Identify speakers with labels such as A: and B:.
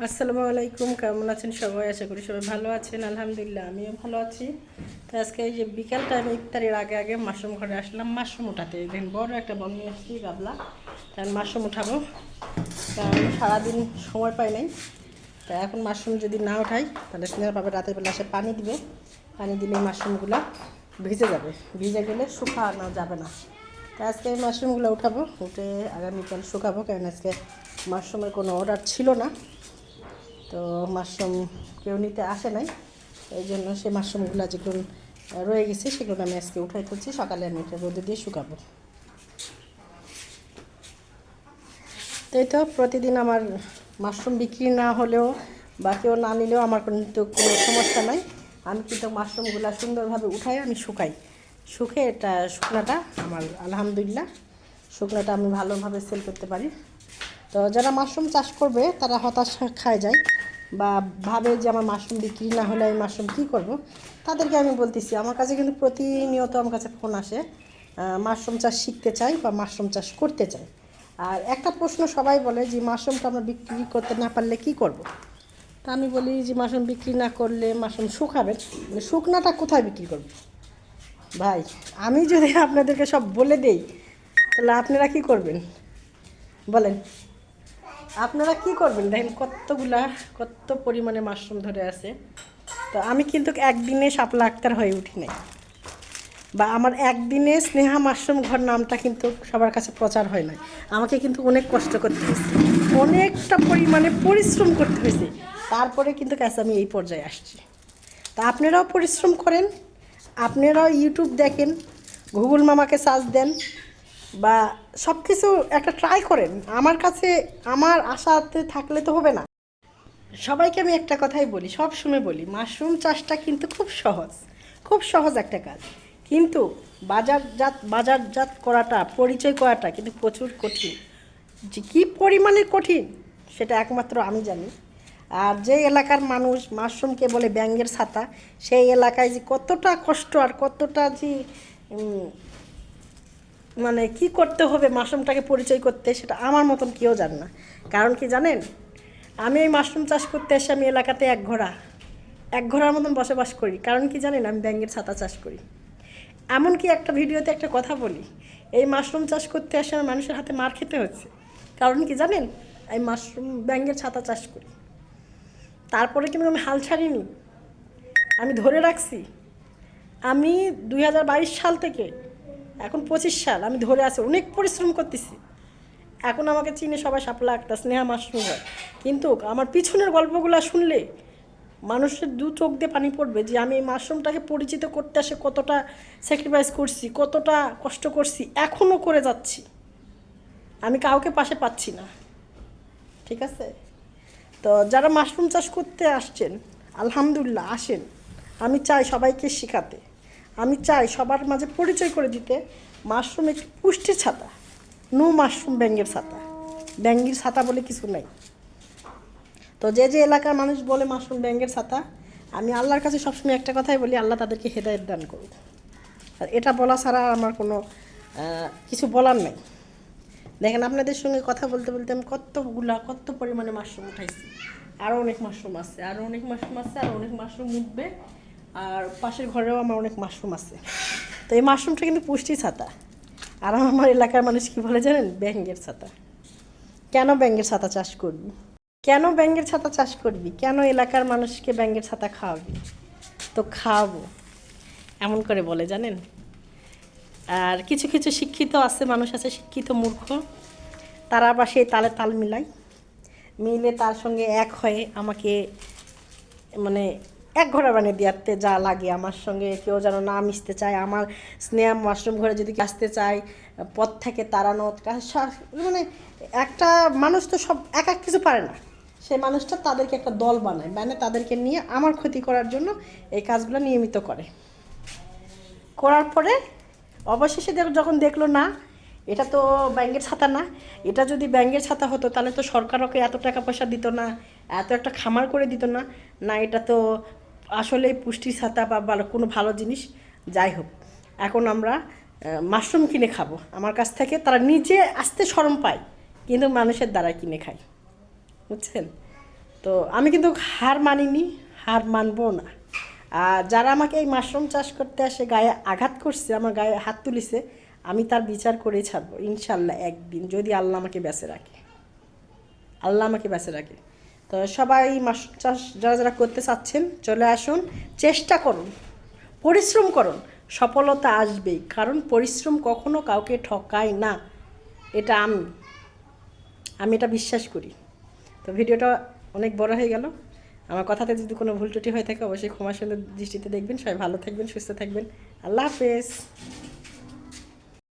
A: আসসালামু আলাইকুম, কেমন আছেন সবাই? আশা করি সবাই ভালো আছেন। আলহামদুলিল্লাহ আমিও ভালো আছি। তো আজকে এই যে বিকাল টাইমে ইফতারের আগে আগে মাশরুম ঘরে আসলাম মাশরুম উঠাতে। দেখেন বড় একটা বল নিয়ে আসছি গাবলা, তাই মাশরুম উঠাবো। কারণ সারাদিন সময় পাই নাই। তা এখন মাশরুম যদি না উঠাই তাহলে স্নেহা পাবে রাতের বেলা এসে পানি দিবে। পানি দিলে মাশরুমগুলো ভিজে যাবে, ভিজে গেলে শুকানো যাবে না। তা আজকে এই মাশরুমগুলো উঠাবো, উঠে আগামীকাল শুকাবো। কারণ আজকে মাশরুমের কোনো অর্ডার ছিল না, তো মাশরুম কেউ নিতে আসে নাই, এই জন্য সেই মাশরুমগুলো যেগুলো রয়ে গেছে সেগুলো আমি আজকে উঠাই তুলছি। সকালে আমি এটা রোদে দিয়ে শুকাবো। তো এই তো প্রতিদিন আমার মাশরুম বিক্রি না হলেও বা কেউ না নিলেও আমার কিন্তু কোনো সমস্যা নাই। আমি কিন্তু মাশরুমগুলো সুন্দরভাবে উঠাই, আমি শুকাই। শুকে এটা শুকনাটা আমার আলহামদুলিল্লাহ শুকনাটা আমি ভালোভাবে সেল করতে পারি। তো যারা মাশরুম চাষ করবে তারা হতাশা খায় যায় বা ভাবে যে আমার মাশরুম বিক্রি না হলে আমি মাশরুম কী করব, তাদেরকে আমি বলতেছি আমার কাছে কিন্তু প্রতিনিয়ত আমার কাছে ফোন আসে, মাশরুম চাষ শিখতে চাই বা মাশরুম চাষ করতে চাই। আর একটা প্রশ্ন সবাই বলে যে মাশরুমটা আমরা বিক্রি করতে না পারলে কী করব। তা আমি বলি যে মাশরুম বিক্রি না করলে মাশরুম শুকাবেন, মানে শুকনাটা কোথায় বিক্রি করব ভাই? আমি যদি আপনাদেরকে সব বলে দেই তাহলে আপনারা কি করবেন বলেন? আপনারা কি করবেন? দেখেন কত পরিমাণে মাশরুম ধরে আছে। তো আমি কিন্তু একদিনে শাপলা আক্তার হয়ে উঠি নাই, বা আমার একদিনে স্নেহা মাশরুম ঘর নামটা কিন্তু সবার কাছে প্রচার হয় নাই। আমাকে কিন্তু অনেক কষ্ট করতে হয়েছে, অনেকটা পরিমাণে পরিশ্রম করতে হয়েছে, তারপরে কিন্তু কাছে আমি এই পর্যায়ে আসছি। তা আপনারাও পরিশ্রম করেন, আপনারাও ইউটিউব দেখেন, গুগল মামাকে সার্চ দেন, বা সব কিছু একটা ট্রাই করেন। আমার কাছে আমার আশাতে থাকলে তো হবে না। সবাইকে আমি একটা কথাই বলি, সব সময় বলি, মাশরুম চাষটা কিন্তু খুব সহজ, খুব সহজ একটা কাজ। কিন্তু বাজারজাত করাটা, পরিচয় করাটা কিন্তু প্রচুর কঠিন। যে কী পরিমাণে কঠিন সেটা একমাত্র আমি জানি। আর যে এলাকার মানুষ মাশরুমকে বলে ব্যাঙের ছাতা, সেই এলাকায় যে কতটা কষ্ট আর কতটা যে মানে কি করতে হবে মাশরুমটাকে পরিচয় করতে, সেটা আমার মতন কেউ জানে না। কারণ কি জানেন, আমি এই মাশরুম চাষ করতে এসে আমি এলাকাতে এক ঘোড়ার মতন বসবাস করি। কারণ কি জানেন, আমি ব্যাঙের ছাতা চাষ করি। এমনকি একটা ভিডিওতে একটা কথা বলি, এই মাশরুম চাষ করতে এসে আমার মানুষের হাতে মার খেতে হচ্ছে। কারণ কি জানেন, এই মাশরুম ব্যাঙের ছাতা চাষ করি। তারপরে কিন্তু আমি হাল ছাড়িনি, আমি ধরে রাখছি। আমি 2022 সাল থেকে এখন 25 সাল আমি ধরে আছি, অনেক পরিশ্রম করতেছি। এখন আমাকে চিনে সবাই শাপলা একটা স্নেহা মাশরুম হয়। কিন্তু আমার পিছনের গল্পগুলো শুনলে মানুষের দু চোখ দিয়ে পানি পড়বে যে আমি এই মাশরুমটাকে পরিচিত করতে আসে কতটা স্যাক্রিফাইস করছি, কতটা কষ্ট করছি, এখনও করে যাচ্ছি। আমি কাউকে পাশে পাচ্ছি না, ঠিক আছে? তো যারা মাশরুম চাষ করতে আসছেন, আলহামদুলিল্লাহ আসেন। আমি চাই সবাইকে শেখাতে, আমি চাই সবার মাঝে পরিচয় করে দিতে। মাশরুম একটি পুষ্টির ছাতা, নো মাশরুম ব্যাঙের ছাতা। ব্যাঙের ছাতা বলে কিছু নাই। তো যে যে এলাকার মানুষ বলে মাশরুম ব্যাঙের ছাতা, আমি আল্লাহর কাছে সবসময় একটা কথাই বলি, আল্লাহ তাদেরকে হেদায়েত দান করুক। আর এটা বলা ছাড়া আমার কোনো কিছু বলার নেই। দেখেন আপনাদের সঙ্গে কথা বলতে বলতে আমি কত পরিমাণে মাশরুম উঠাইছি। আরও অনেক মাশরুম আছে, আরও অনেক মাশরুম আছে, আরও অনেক মাশরুম উঠবে। আর পাশের ঘরেও আমার অনেক মাশরুম আছে। তো এই মাশরুমটা কিন্তু পুষ্টি ছাতা। আর আমার এলাকার মানুষ কী বলে জানেন, ব্যাঙের ছাতা। কেন ব্যাঙের ছাতা চাষ করবি? কেন ব্যাঙের ছাতা চাষ করবি? কেন এলাকার মানুষকে ব্যাঙের ছাতা খাওয়াবি? তো খাওয়াবো, এমন করে বলে জানেন। আর কিছু কিছু শিক্ষিত আছে, মানুষ আছে শিক্ষিত মূর্খ, তারা আবার সেই তালে তাল মিলে তার সঙ্গে এক হয়ে আমাকে মানে এক ঘোড়া বানিয়ে দিয়াতে যা লাগে। আমার সঙ্গে কেউ যেন না মিশতে চায়, আমার স্নেহা মাশরুম ঘরে যদি আসতে চায় পথ থেকে তাড়ানো, মানে একটা মানুষ তো সব এক এক কিছু পারে না। সেই মানুষটা তাদেরকে একটা দল বানায়, মানে তাদেরকে নিয়ে আমার ক্ষতি করার জন্য এই কাজগুলো নিয়মিত করার পরে অবশেষে যখন দেখলো না এটা তো ব্যাঙের ছাতা না, এটা যদি ব্যাঙের ছাতা হতো তাহলে তো সরকার ওকে এত টাকা পয়সা দিত না, এত একটা খামার করে দিত না। না, এটা তো আসলে পুষ্টির ছাতা বা কোনো ভালো জিনিস। যাই হোক, এখন আমরা মাশরুম কিনে খাবো আমার কাছ থেকে। তারা নিজে আসতে শরম পায়, কিন্তু মানুষের দ্বারা কিনে খায়, বুঝছেন? তো আমি কিন্তু হার মানিনি, হার মানবো না। আর যারা আমাকে এই মাশরুম চাষ করতে আসে গায়ে আঘাত করছে, আমার গায়ে হাত তুলিছে, আমি তার বিচার করেই ছাড়বো ইনশাল্লাহ একদিন, যদি আল্লাহ আমাকে বেঁচে রাখে, আল্লাহ আমাকে বেঁচে রাখে। তো সবাই মাশরুম চাষ যারা যারা করতে চাচ্ছেন চলে আসুন, চেষ্টা করুন, পরিশ্রম করুন, সফলতা আসবেই। কারণ পরিশ্রম কখনো কাউকে ঠকায় না, এটা আমি এটা বিশ্বাস করি। তো ভিডিওটা অনেক বড় হয়ে গেল, আমার কথাতে যদি কোনো ভুল ত্রুটি হয়ে থাকে অবশ্যই ক্ষমা সুন্দর দৃষ্টিতে দেখবেন। সবাই ভালো থাকবেন, সুস্থ থাকবেন। আল্লাহ হাফেজ।